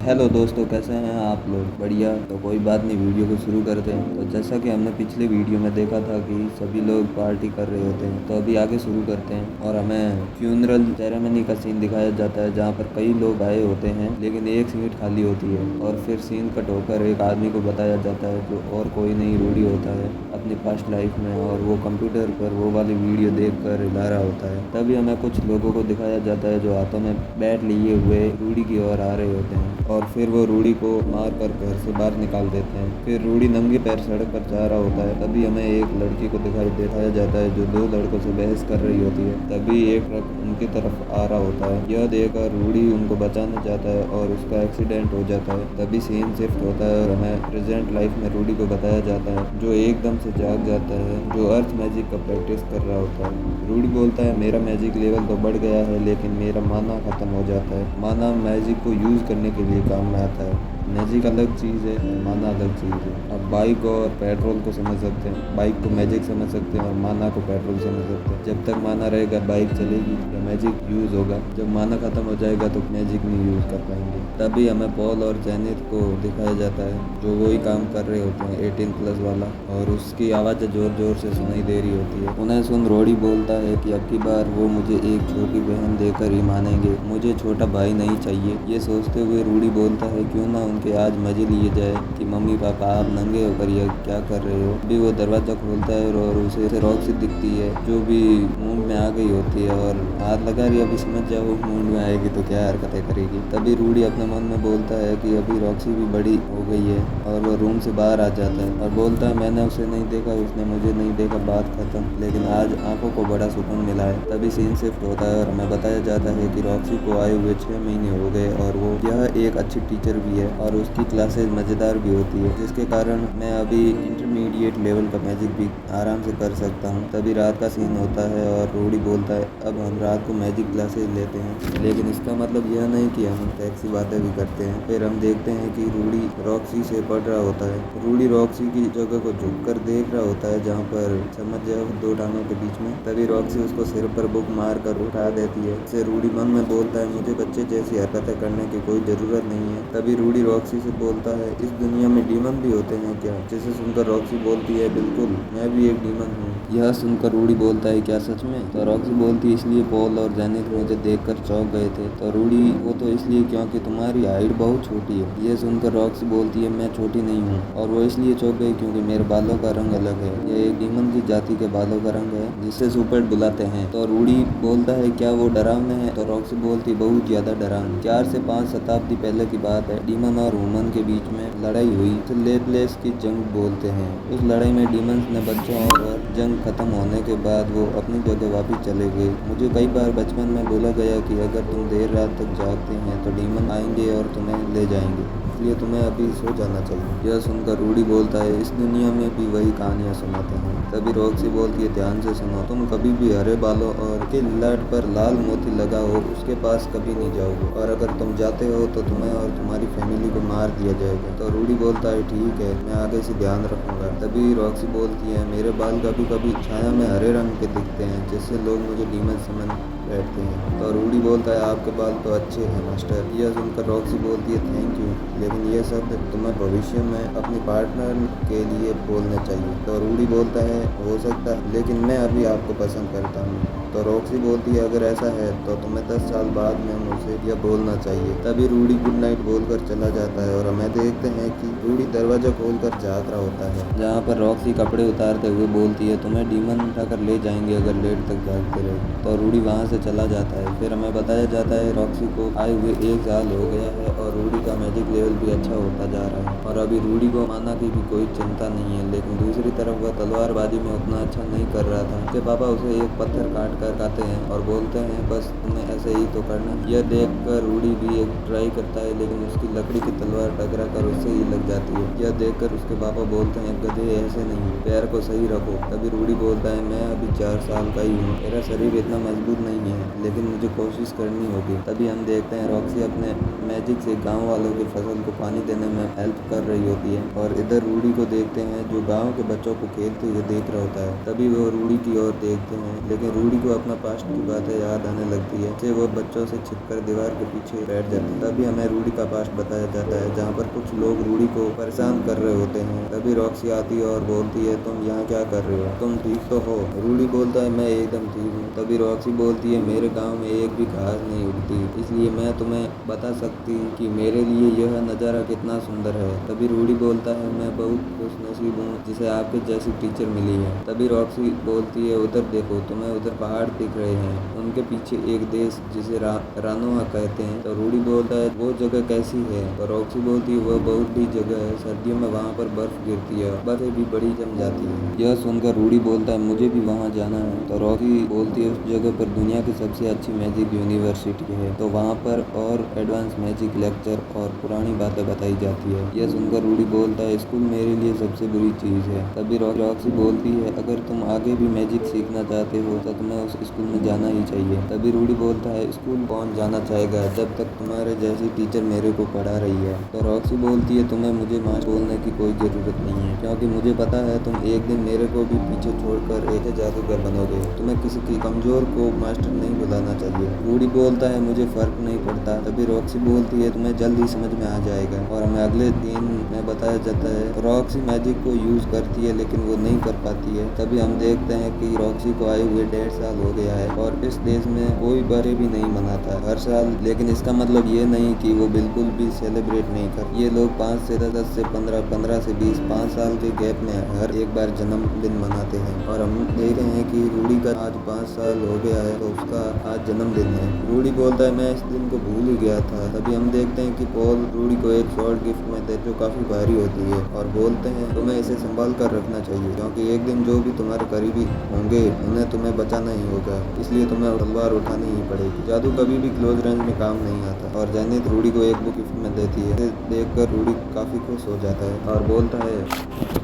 Hello दोस्तों, कैसे हैं आप लोग? बढ़िया। तो कोई बात नहीं, वीडियो को शुरू करते हैं। तो जैसा कि हमने पिछले वीडियो में देखा था कि सभी लोग पार्टी कर रहे होते हैं, तो अभी आगे शुरू करते हैं। और हमें फ्यूनरल सेरेमनी का सीन दिखाया जाता है, जहाँ पर कई लोग आए होते हैं लेकिन एक सीट खाली होती है। और फिर सीन कट होकर एक आदमी को बताया जाता है जो और कोई नहीं रूडी होता है अपनी पास्ट लाइफ में, और वो कंप्यूटर पर वो वाली वीडियो देख कर हिला रहा होता है। तभी हमें कुछ लोगों को दिखाया जाता है जो हाथों में बैट लिए हुए रूडी की ओर आ रहे होते हैं, और फिर वो रूडी को मार कर घर से बाहर निकाल देते हैं। फिर रूडी नंगे पैर सड़क पर जा रहा होता है। तभी हमें एक लड़की को दिखाया जाता है जो दो लड़कों से बहस कर रही होती है। तभी एक ट्रक उनकी तरफ आ रहा होता है। यह देखकर रूडी उनको बचाने जाता है और उसका एक्सीडेंट हो जाता है। तभी सीन शिफ्ट होता है और हमें प्रेजेंट लाइफ में रूडी को बताया जाता है जो एकदम से जाग जाता है, जो अर्थ मैजिक का प्रैक्टिस कर रहा होता है। रूडी बोलता है, मेरा मैजिक लेवल तो बढ़ गया है लेकिन मेरा माना खत्म हो जाता है। माना मैजिक को यूज करने के लिए काम में आता है। मैजिक अलग चीज़ है, माना अलग चीज़ है। आप बाइक और पेट्रोल को समझ सकते हैं, बाइक को मैजिक समझ सकते हैं और माना को पेट्रोल समझ सकते हैं। जब तक माना रहेगा बाइक चलेगी या मैजिक यूज़ होगा। जब माना ख़त्म हो जाएगा तो मैजिक नहीं यूज़ कर पाएंगे। तभी हमें पॉल और जेनिथ को दिखाया जाता है जो वही काम कर रहे होते हैं 18+ वाला, और उसकी आवाज़ें ज़ोर ज़ोर से सुनाई दे रही होती है। उन्हें सुन रोडी बोलता है कि अब की बार वो मुझे एक छोटी बहन देकर ही मानेंगे, मुझे छोटा भाई नहीं चाहिए। ये सोचते हुए रूडी बोलता है, क्यों ना उनके आज मजे लिए जाए कि मम्मी पापा आप नंगे होकर यह क्या कर रहे हो। भी वो दरवाज़ा खोलता है और उसे रॉक्सी दिखती है जो भी मूड में आ गई होती है और हाथ लगा रही है। अभी समझ जाओ वो मूड में आएगी तो क्या हरकतें करेगी। तभी रूडी अपने मन में बोलता है कि अभी रॉक्सी भी बड़ी हो गई है, और वो रूम से बाहर आ जाता है और बोलता है, मैंने उसे नहीं देखा, उसने मुझे नहीं देखा, बात खत्म। लेकिन आज आंखों को बड़ा सुकून मिला है। तभी सीन शिफ्ट होता है और हमें बताया जाता है कि रॉक्सी को आए हुए 6 महीने हो गए और वो यह एक अच्छी टीचर भी है और उसकी क्लासेस मज़ेदार भी होती है, जिसके कारण मैं अभी इंटरमीडिएट लेवल का मैजिक भी आराम से कर सकता हूँ। तभी रात का सीन होता है और रूडी बोलता है, अब हम रात को मैजिक क्लासेस लेते हैं, लेकिन इसका मतलब यह नहीं कि हम टैक्सी बातें भी करते हैं। फिर हम देखते हैं कि रूडी रॉक्सी से पढ़ रहा होता है। रूडी रॉक्सी की जगह को झुककर देख रहा होता है जहाँ पर समझ जाओ दो टांगों के बीच में। तभी रॉक्सी उसको सिर पर बुक मार कर उठा देती है। इससे रूडी मन में बोलता है, मुझे बच्चे जैसी हरकतें करने की कोई ज़रूरत नहीं है। तभी रूडी रॉक्सी से बोलता है, इस दुनिया में डीमन भी होते हैं क्या? जिसे सुनकर रॉक्सी बोलती है, बिल्कुल, मैं भी एक डीमन हूँ। यह सुनकर रूडी बोलता है, क्या सच में? तो रॉक्सी बोलती है, इसलिए पॉल और जेनिथ मुझे देखकर चौंक गए थे। तो रूडी, वो तो इसलिए क्योंकि तुम्हारी हाइट बहुत छोटी है। यह सुनकर रॉक्सी बोलती है, मैं छोटी नहीं हूँ, और वो इसलिए चौंक गई क्योंकि मेरे बालों का रंग अलग है। यह एक डीमन की जाति के बालों का रंग है जिसे सुपर बुलाते हैं। तो रूडी बोलता है, क्या वो डरावने हैं? तो रॉक्सी बोलती, बहुत ज्यादा डरावने। 4 से 5 शताब्दी पहले की बात है। डीमन और ह्यूमन के बीच में लड़ाई हुई तो लेप्लेस की जंग बोलते हैं। उस लड़ाई में डीमंस ने बच्चों और जंग खत्म होने के बाद वो अपनी जगह वापस चले गए। मुझे कई बार बचपन में बोला गया कि अगर तुम देर रात तक जागते हैं तो डीमन आएंगे और तुम्हें ले जाएंगे, इसलिए तुम्हें अभी सो जाना चाहिए। यह सुनकर रूडी बोलता है, इस दुनिया में भी वही कहानियाँ सुनाते हैं। तभी रॉक्सी बोलती है, ध्यान से सुनो, तुम कभी भी हरे बालों और के ललाट पर लाल मोती लगा हो उसके पास कभी नहीं जाओगे, और अगर तुम जाते हो तो तुम्हें और तुम्हारी फैमिली को मार दिया जाएगा। तो रूडी बोलता है, ठीक है, मैं आगे से ध्यान रखूंगा। तभी रॉक्सी बोलती है, मेरे बाल कभी कभी छाया में हरे रंग के दिखते हैं जिससे लोग मुझे डीमन समझ बैठते हैं। तो रूडी बोलता है, आपके बाल तो अच्छे हैं मास्टर। यह सुनकर रॉक्सी बोलती है, थैंक यू, लेकिन यह शब्द तुम्हें भविष्य में अपनी पार्टनर के लिए बोलने चाहिए। तो रूडी बोलता है, हो सकता है, लेकिन मैं अभी आपको पसंद करता हूँ। तो रॉक्सी बोलती है, अगर ऐसा है तो तुम्हें 10 साल बाद में मुझे यह बोलना चाहिए। तभी रूडी गुड नाइट बोलकर चला जाता है और हमें देखते हैं कि रूडी दरवाजा खोलकर झाँक रहा होता है, जहाँ पर रॉक्सी कपड़े उतारते हुए बोलती है, तुम्हें डीमन उठाकर ले जाएंगे अगर लेट तक जागते रहे। तो रूडी वहाँ से चला जाता है। फिर हमें बताया जाता है, रॉक्सी को आए हुए 1 साल हो गया है और रूडी का मैजिक लेवल भी अच्छा होता जा रहा है, और अभी रूडी को माना की भी कोई चिंता नहीं है। लेकिन दूसरी तरफ वह तलवारबाजी में उतना अच्छा नहीं कर रहा था। उसके पापा उसे एक पत्थर काट कर खाते हैं और बोलते हैं, बस तुम्हें ऐसे ही तो करना। यह देखकर रूडी भी एक ट्राई करता है, लेकिन उसकी लकड़ी की तलवार टकरा कर उससे ही लग जाती है। यह देखकर उसके पापा बोलते हैं, गधे, ऐसे नहीं, पैर को सही रखो। तभी रूडी बोलता है, मैं अभी 4 साल का ही हूँ, मेरा शरीर इतना मजबूत नहीं है, लेकिन मुझे कोशिश करनी होगी। तभी हम देखते हैं रॉक्सी अपने मैजिक से गाँव वालों किसानों की फसल को पानी देने में हेल्प कर रही होती है। और इधर रूडी को देखते हैं जो गाँव के बच्चों को खेलते हुए देख रहा होता है। तभी वो रूडी की ओर देखते हैं, लेकिन रूडी को अपना पास्ट की बातें याद आने लगती है, इससे वो बच्चों से छिपकर दीवार के पीछे बैठ जाते हैं। तभी हमें रूडी का पास्ट बताया जाता है, जहाँ पर कुछ लोग रूडी को परेशान कर रहे होते हैं। तभी रॉक्सी आती है और बोलती है, तुम यहाँ क्या कर रहे हो, तुम ठीक तो हो? रूडी बोलता है, मैं एकदम ठीक हूँ। तभी रॉक्सी बोलती है, मेरे गाँव में एक भी घास नहीं उगती, इसलिए मैं तुम्हें बता सकती हूँ कि मेरे लिए यह नज़ारा कितना सुंदर है। तभी रूडी बोलता है, मैं बहुत खुशनसीब हूँ जिसे आपके जैसी टीचर मिली है। तभी रॉक्सी बोलती है, उधर देखो, तुम्हें उधर पहाड़ दिख रहे हैं, उनके पीछे एक देश जिसे रानोआ कहते हैं। तो रूडी बोलता है, वो जगह कैसी है? तो रॉक्सी बोलती है, वह बहुत ही जगह है, सर्दियों में वहाँ पर बर्फ गिरती है, बर्फें भी बड़ी जम जाती है। यह सुनकर रूडी बोलता है, मुझे भी वहाँ जाना है। तो रॉक्सी बोलती है, उस जगह पर दुनिया की सबसे अच्छी मैजिक यूनिवर्सिटी है, तो वहाँ पर और एडवांस मैजिक लेक्चर और पुरानी बातें बताई जाती है। यह सुनकर रूडी बोलता है, स्कूल मेरे लिए सबसे बुरी चीज़ है। तभी रॉक्सी बोलती है, अगर तुम आगे भी मैजिक सीखना चाहते हो तो तुम्हें उस स्कूल में जाना ही चाहिए। तभी रूडी बोलता है, स्कूल कौन जाना चाहेगा जब तक तुम्हारे जैसी टीचर मेरे को पढ़ा रही है। तो रॉक्सी बोलती है, तुम्हें मुझे मास्टर बोलने की कोई ज़रूरत नहीं है, क्योंकि मुझे पता है तुम एक दिन मेरे को भी पीछे छोड़कर एक जादूगर बनोगे। तुम्हें किसी की कमज़ोर को मास्टर नहीं बुलाना चाहिए। रूडी बोलता है, मुझे फ़र्क नहीं पड़ता। तभी रॉक्सी बोलती है, तुम्हें जल्द ही समझ में आ जाएगा। और हमें अगले दिन में बताया जाता है रॉक्सी मैजिक को यूज़ करती है, लेकिन वो नहीं कर पाती है। तभी हम देखते हैं कि रॉक्सी को आए हुए 1.5 साल हो गया है और इस देश में कोई बर्थडे भी नहीं मनाता हर साल। लेकिन इसका मतलब ये नहीं कि वो बिल्कुल भी सेलिब्रेट नहीं कर। ये लोग 5 से 10 से 15, 15 से 20, 5 साल के गैप में हर एक बार जन्मदिन मनाते हैं। और हम देख रहे हैं कि रूडी का आज 5 साल हो गया है, तो उसका आज जन्मदिन है। रूडी बोलता है, मैं इस दिन को भूल ही गया था। तभी हम देखते हैं कि पॉल रूडी को एक शॉर्ट गिफ्ट में दे जो काफ़ी भारी होती है और बोलते हैं, तुम्हें इसे संभाल कर रखना चाहिए, क्योंकि एक दिन जो भी तुम्हारे करीबी होंगे उन्हें तुम्हें बचाना ही होगा, इसलिए तुम्हें तलवार उठानी ही पड़ेगी। जादू कभी भी क्लोज रेंज में काम नहीं आता। और जेनिथ रूडी को एक बुक गिफ्ट में देती है। इसे देखकर रूडी काफ़ी खुश हो जाता है और बोलता है,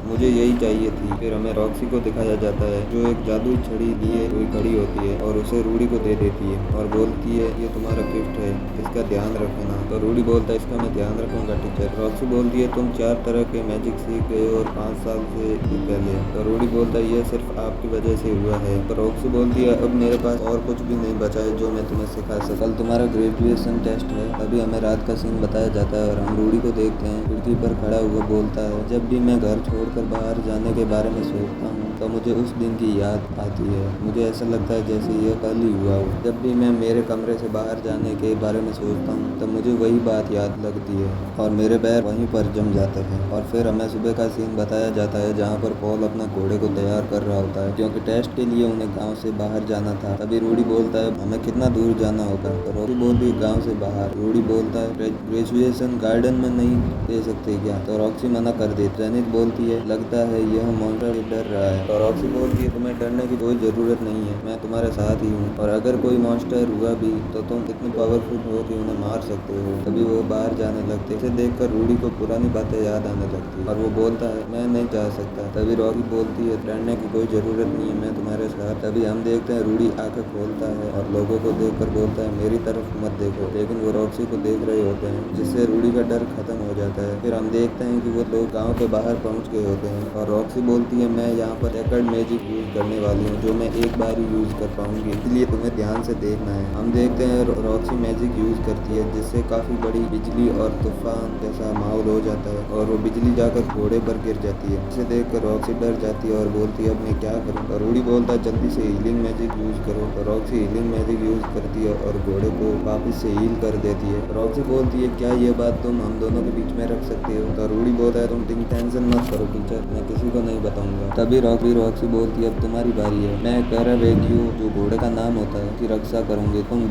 मुझे यही चाहिए थी। फिर हमें रॉक्सी को दिखाया जाता है जो एक जादुई छड़ी लिए हुई खड़ी होती है और उसे रूडी को दे देती है और बोलती है, ये तुम्हारा गिफ्ट है, इसका ध्यान रखना। तो रूडी बोलता है, इसका मैं ध्यान रखूंगा टीचर। रॉक्सी बोलती है, तुम 4 तरह के मैजिक सीख गए और 5 साल से पहले। तो रूडी बोलता है, यह सिर्फ आपकी वजह से हुआ है। तो रॉक्सी बोलती है, अब मेरे पास और कुछ भी नहीं बचा है जो मैं तुम्हें सिखा सकूं। कल तुम्हारा ग्रेजुएशन टेस्ट है। तभी हमें रात का सीन बताया जाता है और हम रूडी को देखते हैं खिड़की पर खड़ा हुआ बोलता है, जब भी मैं घर छोड़कर बाहर जाने के बारे में सोचता हूँ तो मुझे उस दिन की याद आती है। मुझे ऐसा लगता है जैसे यह कल ही हुआ हो। जब भी मैं मेरे कमरे से बाहर जाने के बारे में सोचता हूँ तो मुझे वही बात याद लगती है और मेरे पैर वहीं पर जम जाते हैं। और फिर हमें सुबह का सीन बताया जाता है जहाँ पर पॉल अपना घोड़े को तैयार कर रहा होता है, क्योंकि टेस्ट के लिए उन्हें गाँव से बाहर जाना था। तभी रूडी बोलता है, हमें कितना दूर जाना होगा? तो रॉक्सी बोलती है, गाँव से बाहर। रूडी बोलता है, ग्रेजुएशन गार्डन में नहीं दे सकते क्या? तो रॉक्सी मना कर देती। जेनिथ बोलती है, लगता है यह मॉन्स्टर डर रहा है। तो रॉक्सी बोलती है, तुम्हें डरने की कोई ज़रूरत नहीं है, मैं तुम्हारे साथ ही हूँ, और अगर कोई मॉन्स्टर हुआ भी तो तुम इतने पावरफुल हो कि उन्हें मार सकते हो। तभी वो बाहर जाने लगते। इसे देखकर रूडी को पुरानी बातें याद आने लगती और वो बोलता है, मैं नहीं जा सकता। तभी रॉक्सी बोलती है, डरने की कोई ज़रूरत नहीं है, मैं तुम्हारे साथ। तभी हम देखते हैं रूडी आंखें खोलता है और लोगों को देखकर बोलता है, मेरी तरफ मत देखो। लेकिन वो रॉक्सी को देख रहे होते हैं, जिससे रूडी का डर खत्म हो जाता है। फिर हम देखते हैं कि वो लोग गाँव के बाहर पहुँच गए होते हैं और रॉक्सी बोलती है, मैं यहाँ पर सेक्रेड मैजिक यूज़ करने वाली हूँ जो मैं एक बार ही यूज़ कर पाऊंगी, इसलिए तुम्हें ध्यान से देखना है। हम देखते हैं रॉक्सी मैजिक यूज़ करती है, जिससे काफ़ी बड़ी बिजली और तूफान जैसा माहौल हो जाता है और वो बिजली जाकर घोड़े पर गिर जाती है। इसे देखकर रॉक्सी डर जाती है और बोलती है, अब मैं क्या करूँ? और रूडी बोलता है, जल्दी से हीलिंग मैजिक यूज़ करो। तो रॉक्सी हीलिंग मैजिक यूज़ करती है और घोड़े को वापस से हील कर देती है। रॉक्सी बोलती है, क्या ये बात तुम हम दोनों के बीच में रख सकते हो? तो रूडी बोलता है, तुम टेंशन मत करो टीचर, मैं किसी को नहीं बताऊंगा। तभी रॉक्सी बोलती है, अब तुम्हारी बारी है, मैं कैरावेगियो जो घोड़े का नाम होता है की रक्षा करूंगी, तुम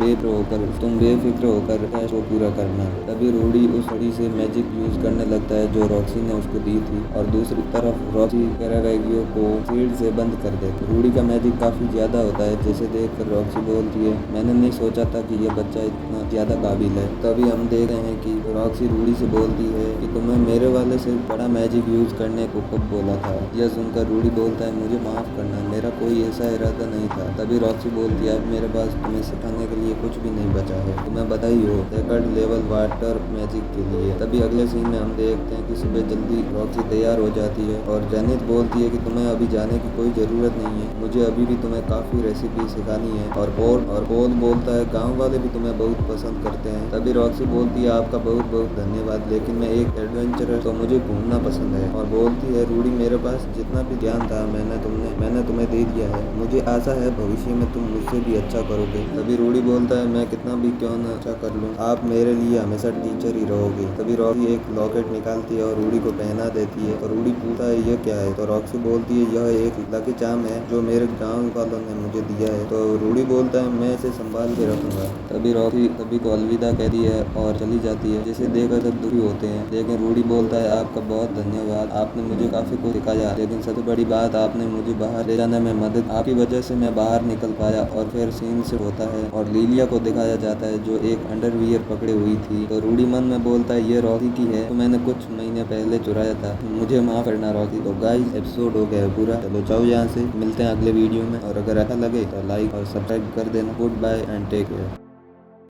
बेफिक्र होकर टेस्ट को पूरा करना। तभी रूडी उस छड़ी से मैजिक यूज करने लगता है जो रॉक्सी ने उसको दी थी और दूसरी तरफ रॉक्सी कैरावेगियो को शील्ड से बंद कर देती। रूडी का मैजिक काफी ज्यादा होता है, जिसे देखकर रॉक्सी बोलती है, मैंने नहीं सोचा था कि यह बच्चा इतना ज्यादा काबिल है। तभी हम देख रहे हैं कि रॉक्सी रूडी से बोलती है कि तुम्हें मेरे वाले से बड़ा मैजिक यूज करने को कब बोला था? यह सुनकर रूडी बोलता है, मुझे माफ करना, मेरा कोई ऐसा इरादा नहीं था। तभी रॉक्सी बोलती है, अब मेरे पास तुम्हें सिखाने के लिए कुछ भी नहीं बचा है, तुम्हें बधाई हो, second level water dark magic के लिए। तभी अगले सीन में हम देखते हैं कि सुबह जल्दी रॉक्सी तैयार हो जाती है और जेनिथ बोलती है कि तुम्हें अभी जाने की कोई ज़रूरत नहीं है, मुझे अभी भी तुम्हें काफ़ी रेसिपी सिखानी है। और पोल बोलता है गाँव वाले भी तुम्हें बहुत पसंद करते हैं। तभी रॉक्सी बोलती है आपका बहुत बहुत धन्यवाद, लेकिन मैं एक एडवेंचरर तो मुझे घूमना पसंद है। और बोलती है रूडी मेरे पास जितना भी ज्ञान था मैंने तुम्हें दे दिया है, मुझे आशा है भविष्य में तुम मुझसे भी अच्छा करोगे। तभी रूडी बोलता है मैं कितना भी क्यों न अच्छा कर लूँ, आप मेरे लिए हमेशा टीचर ही रहोगे। तभी रॉक्सी एक लॉकेट निकालती है और रूडी को पहना देती है। तो रूडी पूछता है ये क्या है, तो रॉक्सी बोलती है यह एक लकी चार्म है जो मेरे गाँव वालों ने मुझे दिया है। तो रूडी बोलता है मैं इसे संभाल के रखूंगा। तभी रॉक्सी सभी को अलविदा कहती है और चली जाती है, जिसे देखकर सब दुखी होते हैं। लेकिन रूडी बोलता है आपका बहुत धन्यवाद, आपने मुझे काफ़ी कुछ सिखाया, लेकिन सबसे बड़ी बात आपने मुझे बाहर ले जाने में मदद, आपकी वजह से मैं बाहर निकल पाया। और फिर सीन से होता है और लिलिया को दिखाया जाता है जो एक अंडरवियर पकड़े हुई थी। तो रूडी मन में बोलता है ये रॉकी की है, तो मैंने कुछ महीने पहले चुराया था, मुझे माफ करना रॉकी। तो गाइस एपिसोड हो गया है पूरा, चलो जाओ यहाँ से, मिलते हैं अगले वीडियो में। और अगर अच्छा लगे तो लाइक और सब्सक्राइब कर देना। Good bye and take care.